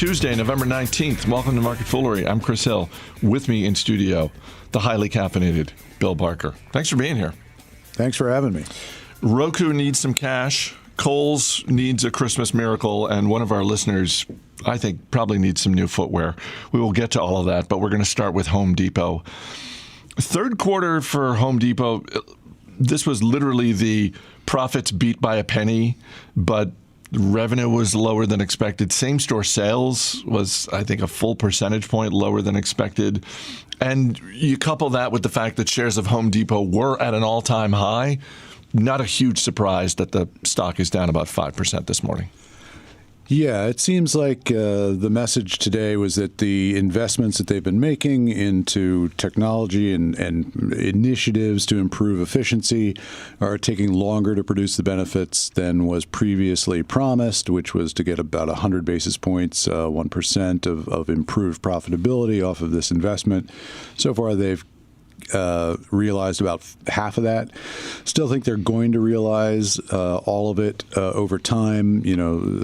Tuesday, November 19th. Welcome to MarketFoolery. I'm Chris Hill. With me in studio, the highly caffeinated Bill Barker. Thanks for being here. Thanks for having me. Roku needs some cash. Kohl's needs a Christmas miracle. And one of our listeners, I think, probably needs some new footwear. We will get to all of that, but we're going to start with Home Depot. Third quarter for Home Depot, this was literally the profits beat by a penny, but revenue was lower than expected. Same-store sales was, I think, a full percentage point lower than expected. And you couple that with the fact that shares of Home Depot were at an all-time high, not a huge surprise that the stock is down about 5% this morning. Yeah, it seems like the message today was that the investments that they've been making into technology and initiatives to improve efficiency are taking longer to produce the benefits than was previously promised, which was to get about 100 basis points, 1% of improved profitability off of this investment. So far, they've realized about half of that. Still think they're going to realize all of it over time,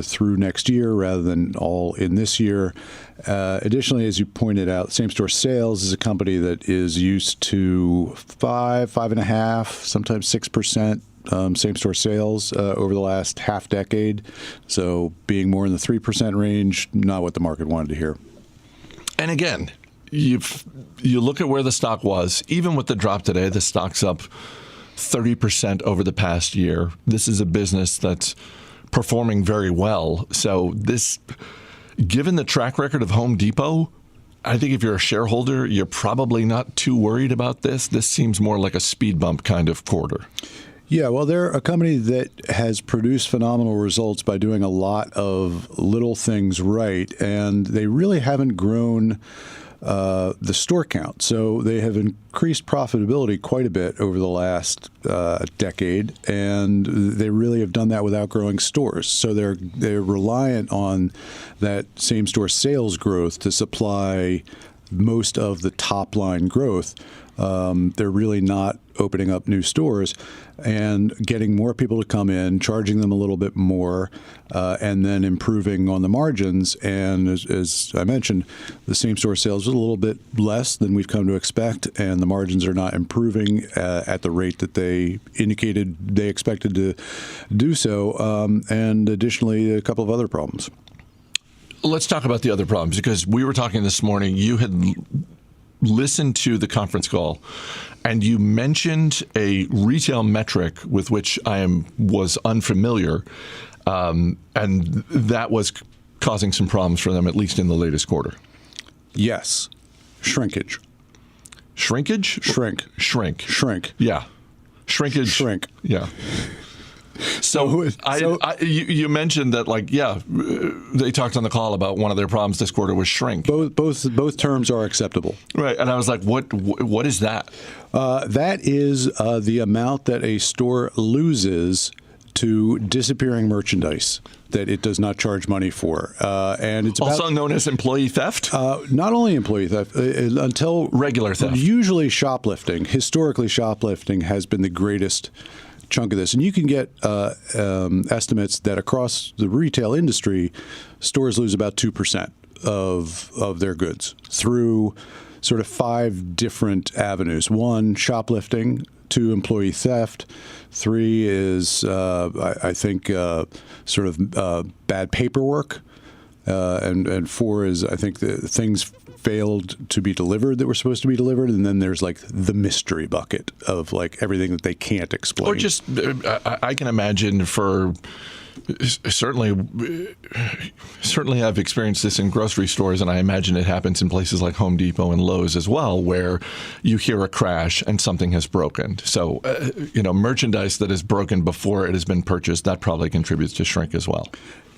through next year rather than all in this year. Additionally, as you pointed out, same-store sales is a company that is used to 5.5%, sometimes 6% same-store sales over the last half decade. So being more in the 3% range, not what the market wanted to hear. And again, you look at where the stock was, even with the drop today, the stock's up 30% over the past year. This is a business that's performing very well. So this, given the track record of Home Depot, I think if you're a shareholder, you're probably not too worried about this. This seems more like a speed bump kind of quarter. Yeah, well, they're a company that has produced phenomenal results by doing a lot of little things right, and they really haven't grown the store count. So they have increased profitability quite a bit over the last decade, and they really have done that without growing stores. So they're reliant on that same-store sales growth to supply most of the top-line growth. They're really not opening up new stores and getting more people to come in, charging them a little bit more, and then improving on the margins. And as I mentioned, the same-store sales is a little bit less than we've come to expect, and the margins are not improving at the rate that they indicated they expected to do so. And additionally, a couple of other problems. Let's talk about the other problems, because we were talking this morning. You had listened to the conference call, and you mentioned a retail metric with which was unfamiliar, and that was causing some problems for them, at least in the latest quarter. Yes. Shrinkage. Shrinkage? Shrink. Yeah. Shrinkage. Shrink. Yeah. So you mentioned that, they talked on the call about one of their problems this quarter was shrink. Both terms are acceptable. Right, and I was like, what is that? That is the amount that a store loses to disappearing merchandise that it does not charge money for. And it's also known as employee theft? Not only employee theft, until regular theft. Usually shoplifting. Historically, shoplifting has been the greatest chunk of this. And you can get estimates that across the retail industry, stores lose about 2% of their goods through sort of 5 different avenues. 1, shoplifting. 2, employee theft. 3 is, I think, sort of bad paperwork. And 4 is, I think, the things failed to be delivered that were supposed to be delivered, and then there's like the mystery bucket of like everything that they can't explain. Or just, I can imagine certainly I've experienced this in grocery stores, and I imagine it happens in places like Home Depot and Lowe's as well, where you hear a crash and something has broken. So, merchandise that is broken before it has been purchased, that probably contributes to shrink as well.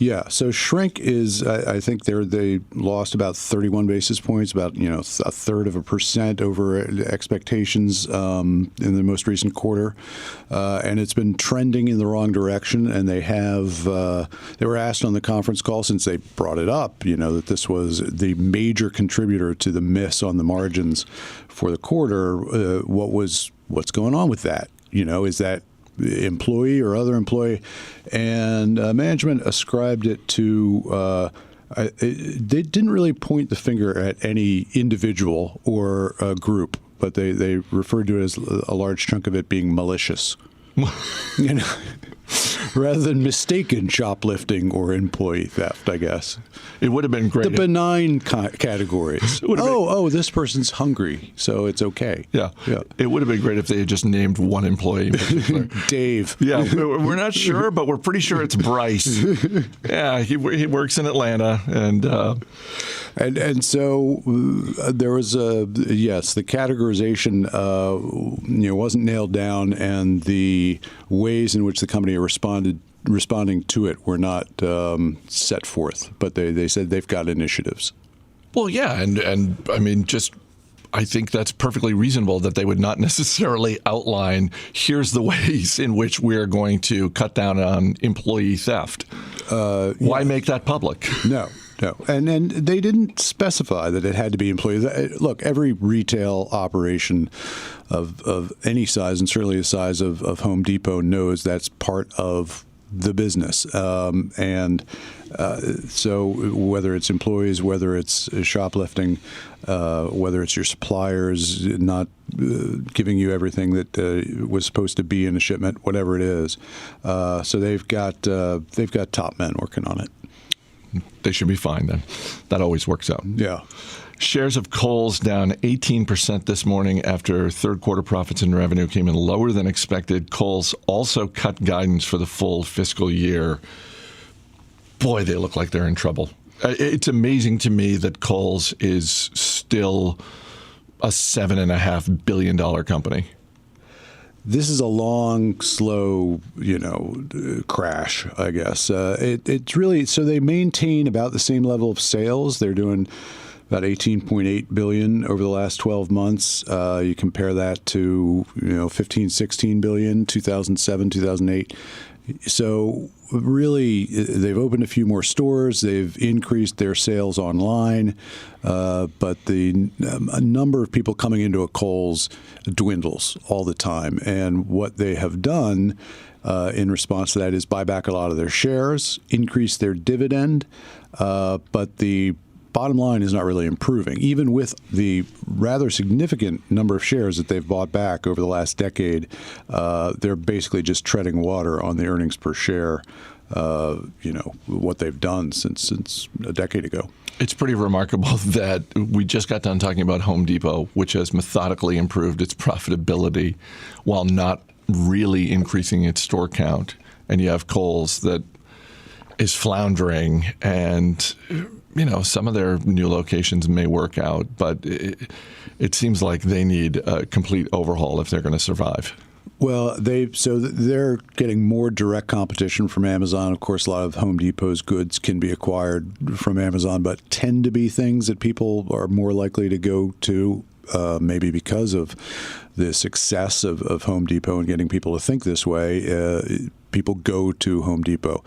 Yeah. So shrink is, I think they lost about 31 basis points, about, a third of a percent over expectations in the most recent quarter. And it's been trending in the wrong direction. And they were asked on the conference call, since they brought it up, that this was the major contributor to the miss on the margins for the quarter. What's going on with that? Is that employee or other employee? And management ascribed it to They didn't really point the finger at any individual or a group, but they referred to it as a large chunk of it being malicious. You know, rather than mistaken shoplifting or employee theft, I guess. It would have been great. The benign categories. This person's hungry, so it's okay. Yeah. It would have been great if they had just named one employee in particular. Dave. Yeah, we're not sure, but we're pretty sure it's Bryce. Yeah, he works in Atlanta, and so there was the categorization wasn't nailed down, and the ways in which the company responding to it were not set forth, but they said they've got initiatives. Well, yeah, and I mean, I think that's perfectly reasonable that they would not necessarily outline, here's the ways in which we're going to cut down on employee theft. Why make that public? No. And they didn't specify that it had to be employees. Look, every retail operation of any size, and certainly the size of Home Depot, knows that's part of the business. So whether it's employees, whether it's shoplifting, whether it's your suppliers not giving you everything that was supposed to be in a shipment, whatever it is. So they've got top men working on it. They should be fine then. That always works out. Yeah. Shares of Kohl's down 18% this morning after third quarter profits and revenue came in lower than expected. Kohl's also cut guidance for the full fiscal year. Boy, they look like they're in trouble. It's amazing to me that Kohl's is still a $7.5 billion company. This is a long, slow, crash, I guess. It's really, so they maintain about the same level of sales. They're doing about $18.8 billion over the last 12 months. You compare that to, 15, 16 billion, 2007, 2008. So really, they've opened a few more stores. They've increased their sales online, but the number of people coming into a Kohl's dwindles all the time. And what they have done in response to that is buy back a lot of their shares, increase their dividend, but the bottom line is not really improving. Even with the rather significant number of shares that they've bought back over the last decade, they're basically just treading water on the earnings per share, what they've done since a decade ago. It's pretty remarkable that we just got done talking about Home Depot, which has methodically improved its profitability while not really increasing its store count. And you have Kohl's that is floundering, and some of their new locations may work out, but it seems like they need a complete overhaul if they're going to survive. Well, they're getting more direct competition from Amazon. Of course, a lot of Home Depot's goods can be acquired from Amazon, but tend to be things that people are more likely to go to, maybe because of the success of Home Depot and getting people to think this way. People go to Home Depot.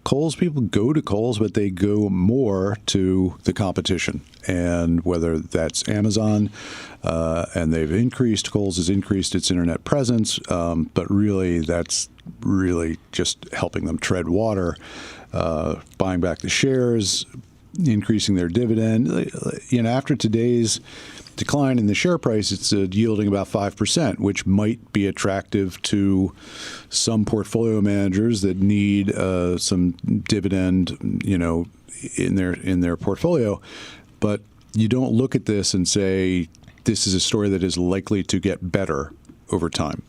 Kohl's, people go to Kohl's, but they go more to the competition. And whether that's Amazon, and Kohl's has increased its internet presence, but really that's really just helping them tread water, buying back the shares, increasing their dividend. After today's decline in the share price, it's yielding about 5%, which might be attractive to some portfolio managers that need some dividend, in their portfolio. But you don't look at this and say this is a story that is likely to get better over time.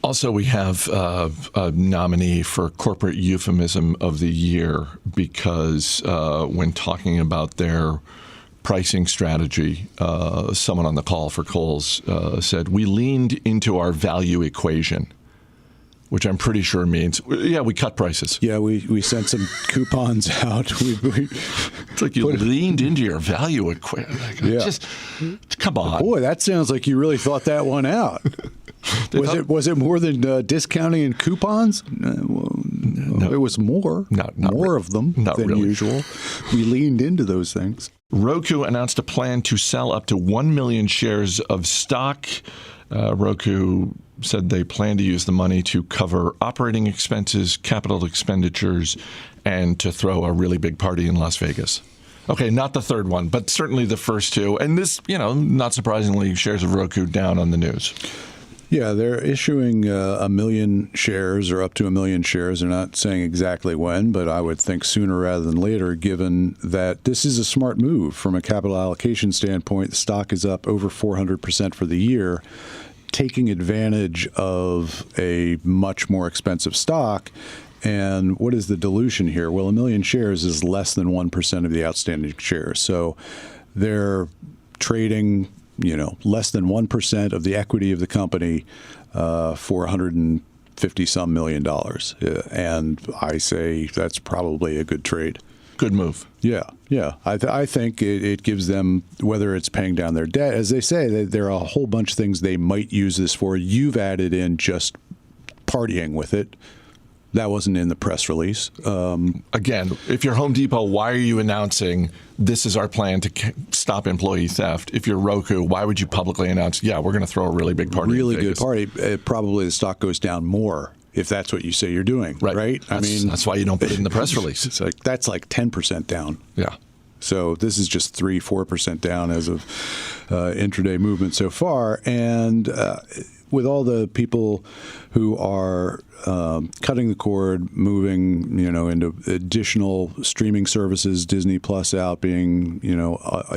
Also, we have a nominee for Corporate Euphemism of the Year because when talking about their pricing strategy, someone on the call for Kohl's said, we leaned into our value equation, which I'm pretty sure means, we cut prices. Yeah, we sent some coupons out. It's like you leaned into your value equation. Just come on. Boy, that sounds like you really thought that one out. Was it more than discounting and coupons? No, it was more. Not more of them than really. usual. We leaned into those things. Roku announced a plan to sell up to 1 million shares of stock Roku said they plan to use the money to cover operating expenses, capital expenditures, and to throw a really big party in Las Vegas. Okay, not the third one, but certainly the first two. And this, not surprisingly, shares of Roku down on the news. Yeah, they're issuing 1 million shares or up to 1 million shares. They're not saying exactly when, but I would think sooner rather than later, given that this is a smart move from a capital allocation standpoint. The stock is up over 400% for the year, taking advantage of a much more expensive stock. And what is the dilution here? Well, 1 million shares is less than 1% of the outstanding shares. So they're trading less than 1% of the equity of the company for $150-some million. And I say that's probably a good trade. Good move. Yeah. I think it gives them, whether it's paying down their debt, as they say, there are a whole bunch of things they might use this for. You've added in just partying with it. That wasn't in the press release. Again, if you're Home Depot, why are you announcing this is our plan to stop employee theft? If you're Roku, why would you publicly announce, we're going to throw a really big party? Really good party. Probably the stock goes down more if that's what you say you're doing, right? That's why you don't put it in the press release. It's like that's like 10% down. Yeah. So this is just 3-4% down as of intraday movement so far, and with all the people who are cutting the cord, moving, into additional streaming services, Disney Plus out being,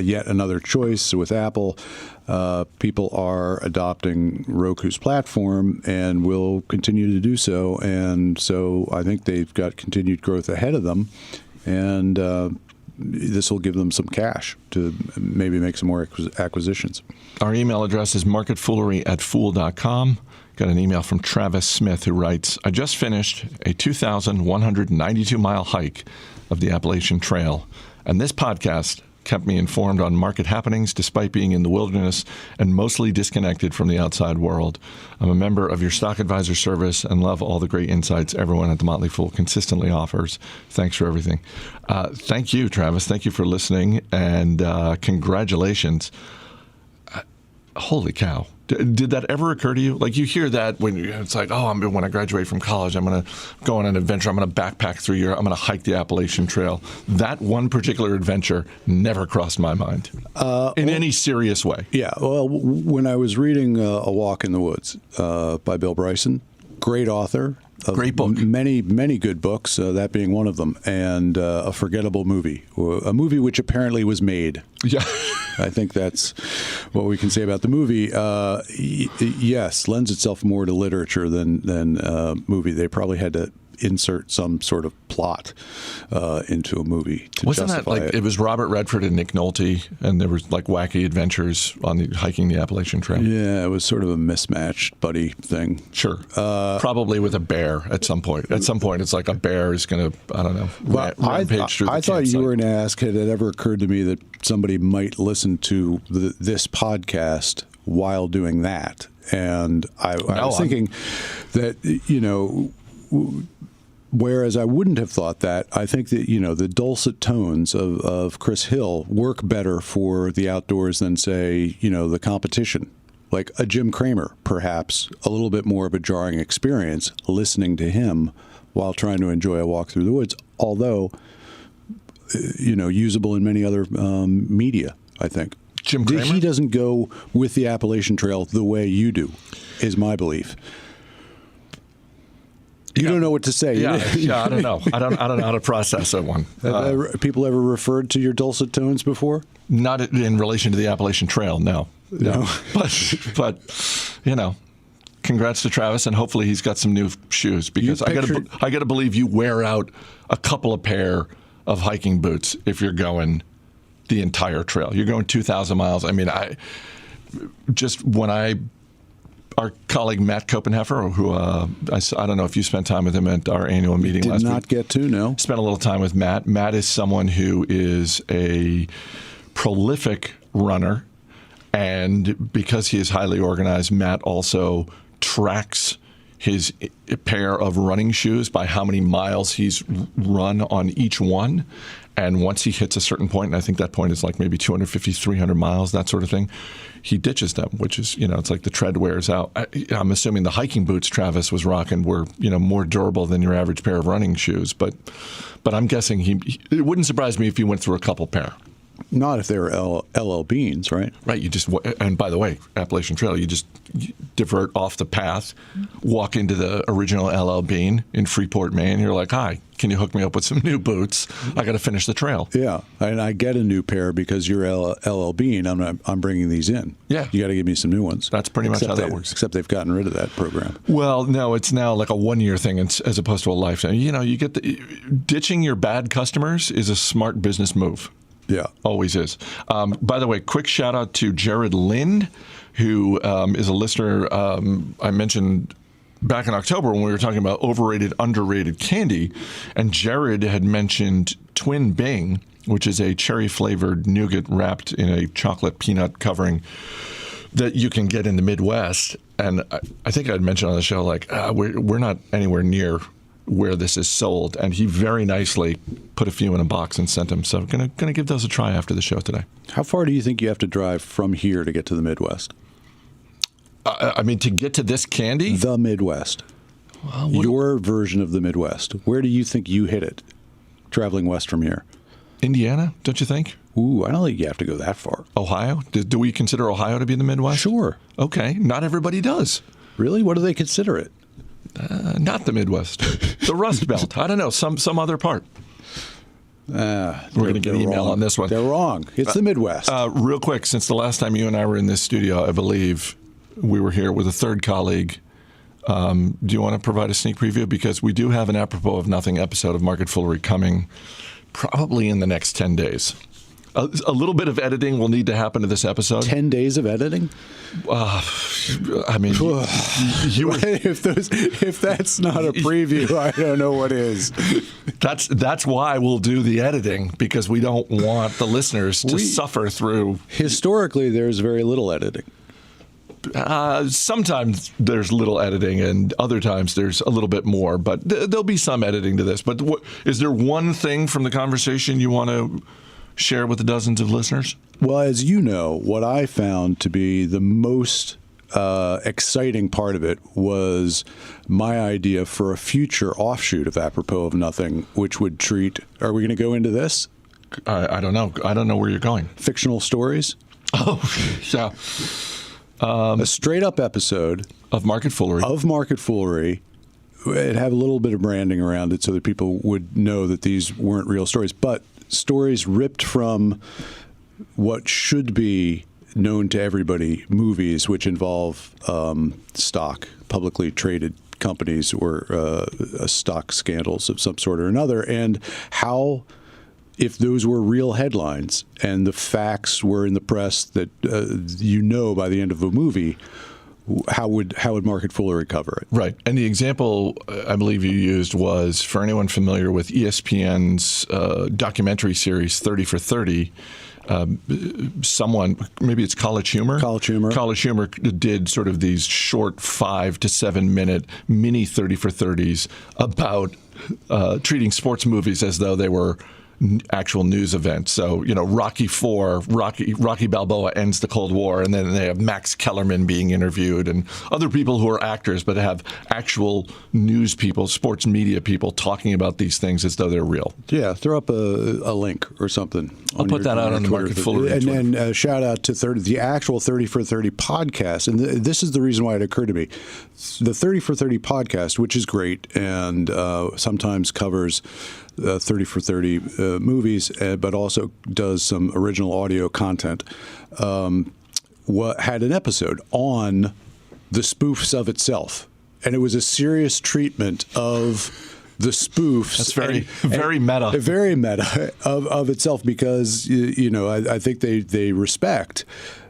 yet another choice with Apple, people are adopting Roku's platform and will continue to do so. And so I think they've got continued growth ahead of them, and this will give them some cash to maybe make some more acquisitions. Our email address is marketfoolery@fool.com. Got an email from Travis Smith who writes, I just finished a 2,192-mile hike of the Appalachian Trail, and this podcast kept me informed on market happenings despite being in the wilderness and mostly disconnected from the outside world. I'm a member of your stock advisor service and love all the great insights everyone at the Motley Fool consistently offers. Thanks for everything. Thank you, Travis. Thank you for listening, and congratulations. Holy cow. Did that ever occur to you? Like, you hear that when it's like, when I graduate from college, I'm going to go on an adventure. I'm going to backpack through Europe. I'm going to hike the Appalachian Trail. That one particular adventure never crossed my mind in any serious way. Yeah. Well, when I was reading A Walk in the Woods by Bill Bryson, great author. Great book. Many good books, that being one of them, and a forgettable movie. A movie which apparently was made. Yeah. I think that's what we can say about the movie. Yes, lends itself more to literature than movie. They probably had to insert some sort of plot into a movie to Wasn't justify that like it was Robert Redford and Nick Nolte, and there was like wacky adventures on hiking the Appalachian Trail? Yeah, it was sort of a mismatched buddy thing. Sure. Probably with a bear at some point. At some point, it's like a bear is going to, rampage through the I thought you campsite. were going to ask, had it ever occurred to me that somebody might listen to this podcast while doing that? And I was thinking that, whereas I wouldn't have thought that, I think that, the dulcet tones of Chris Hill work better for the outdoors than, say, the competition. Like a Jim Cramer, perhaps a little bit more of a jarring experience listening to him while trying to enjoy a walk through the woods, although, usable in many other media, I think. Jim Cramer? He doesn't go with the Appalachian Trail the way you do, is my belief. You don't know what to say. Yeah, I don't know. I don't know how to process that one. Have people ever referred to your dulcet tones before? Not in relation to the Appalachian Trail, no. But congrats to Travis, and hopefully he's got some new shoes, because I got to believe you wear out a couple of pair of hiking boots if you're going the entire trail. You're going 2,000 miles. I mean, our colleague Matt Copenheffer, who I don't know if you spent time with him at our annual meeting last week. Did not get to, no. Spent a little time with Matt. Matt is someone who is a prolific runner, and because he is highly organized, Matt also tracks his pair of running shoes by how many miles he's run on each one. And once he hits a certain point, and I think that point is like maybe 250, 300 miles, that sort of thing, he ditches them, which is, it's like the tread wears out. I'm assuming the hiking boots Travis was rocking were, more durable than your average pair of running shoes. But I'm guessing it wouldn't surprise me if he went through a couple pair. Not if they were LL Beans, right? Right. And by the way, Appalachian Trail, you divert off the path, walk into the original LL Bean in Freeport, Maine. You're like, hi, can you hook me up with some new boots? I got to finish the trail. Yeah. And I get a new pair because you're LL Bean. I'm bringing these in. Yeah. You got to give me some new ones. That's pretty much how that works. Except they've gotten rid of that program. Well, no, it's now like a 1-year thing as opposed to a lifetime. You get ditching your bad customers is a smart business move. Yeah. Always is. By the way, quick shout out to Jared Lind, who is a listener I mentioned back in October when we were talking about overrated, underrated candy. And Jared had mentioned Twin Bing, which is a cherry-flavored nougat wrapped in a chocolate peanut covering that you can get in the Midwest. And I think I'd mentioned on the show, like, we're not anywhere near where this is sold, and he very nicely put a few in a box and sent them. So gonna give those a try after the show today. How far do you think you have to drive from here to get to the Midwest? To get to this candy? The Midwest. Your version of the Midwest. Where do you think you hit it, traveling west from here? Indiana, don't you think? Ooh, I don't think you have to go that far. Ohio? Do we consider Ohio to be in the Midwest? Sure. Okay, not everybody does. Really? What do they consider it? Not the Midwest, the Rust Belt. I don't know, some other part. We're going to get email on this one. They're wrong. It's the Midwest. Real quick, since the last time you and I were in this studio, I believe we were here with a third colleague. Do you want to provide a sneak preview? Because we do have an Apropos of Nothing episode of MarketFoolery coming probably in the next 10 days. A little bit of editing will need to happen to this episode. 10 days of editing? You were, if that's not a preview, I don't know what is. That's why we'll do the editing, because we don't want the listeners to suffer through. Historically, there's very little editing. Sometimes there's little editing, and other times there's a little bit more. But there'll be some editing to this. But is there one thing from the conversation you want to share with the dozens of listeners? Well, as you know, what I found to be the most exciting part of it was my idea for a future offshoot of Apropos of Nothing, which would treat, are we going to go into this? I don't know. I don't know where you're going. Fictional stories? Oh, yeah. A straight-up episode of MarketFoolery. It'd have a little bit of branding around it so that people would know that these weren't real stories, but stories ripped from what should be known to everybody movies, which involve stock, publicly traded companies or stock scandals of some sort or another, and how, if those were real headlines and the facts were in the press that by the end of a movie, how would MarketFoolery cover it? Right. And the example I believe you used was, for anyone familiar with ESPN's documentary series 30 for 30, someone, maybe it's College Humor? College Humor did sort of these short 5 to 7 minute mini 30 for 30s about treating sports movies as though they were actual news events. So, Rocky Balboa ends the Cold War, and then they have Max Kellerman being interviewed and other people who are actors but have actual news people, sports media people talking about these things as though they're real. Yeah, throw up a link or something. I'll put that out on the MarketFoolery. And then shout out to the actual 30 for 30 podcast. And this is the reason why it occurred to me. The 30 for 30 podcast, which is great and sometimes covers 30 for 30 movies, but also does some original audio content, had an episode on the spoofs of itself. And it was a serious treatment of the spoofs. That's very meta. Very meta of itself, because, I think they respect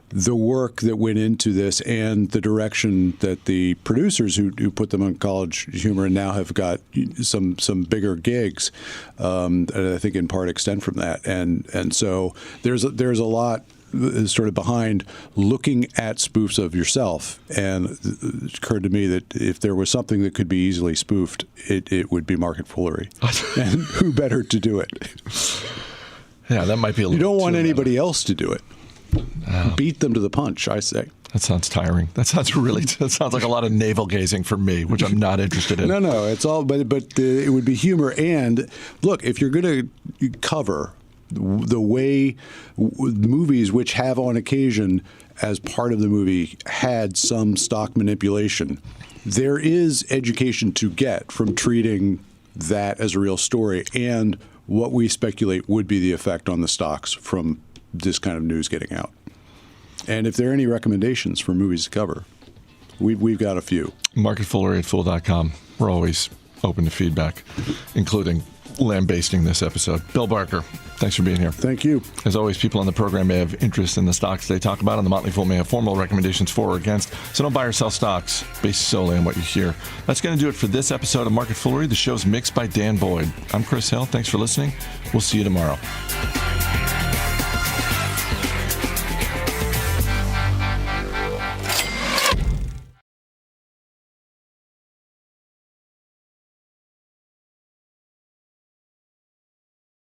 the work that went into this and the direction that the producers who put them on College Humor and now have got some bigger gigs, and I think in part extend from that. And so there's a lot sort of behind looking at spoofs of yourself. And it occurred to me that if there was something that could be easily spoofed, it would be MarketFoolery. And who better to do it? Yeah, that might be a little. You don't want too anybody else to do it. Beat them to the punch, I say. That sounds tiring. That sounds like a lot of navel gazing for me, which I'm not interested in. No, it's all, but it would be humor. And look, if you're going to cover the way movies, which have on occasion, as part of the movie, had some stock manipulation, there is education to get from treating that as a real story and what we speculate would be the effect on the stocks from this kind of news getting out. And if there are any recommendations for movies to cover, we've got a few. MarketFoolery@fool.com. We're always open to feedback, including lambasting this episode. Bill Barker, thanks for being here. Thank you. As always, people on the program may have interest in the stocks they talk about, and the Motley Fool may have formal recommendations for or against. So don't buy or sell stocks based solely on what you hear. That's going to do it for this episode of Market Foolery. The show's mixed by Dan Boyd. I'm Chris Hill. Thanks for listening. We'll see you tomorrow.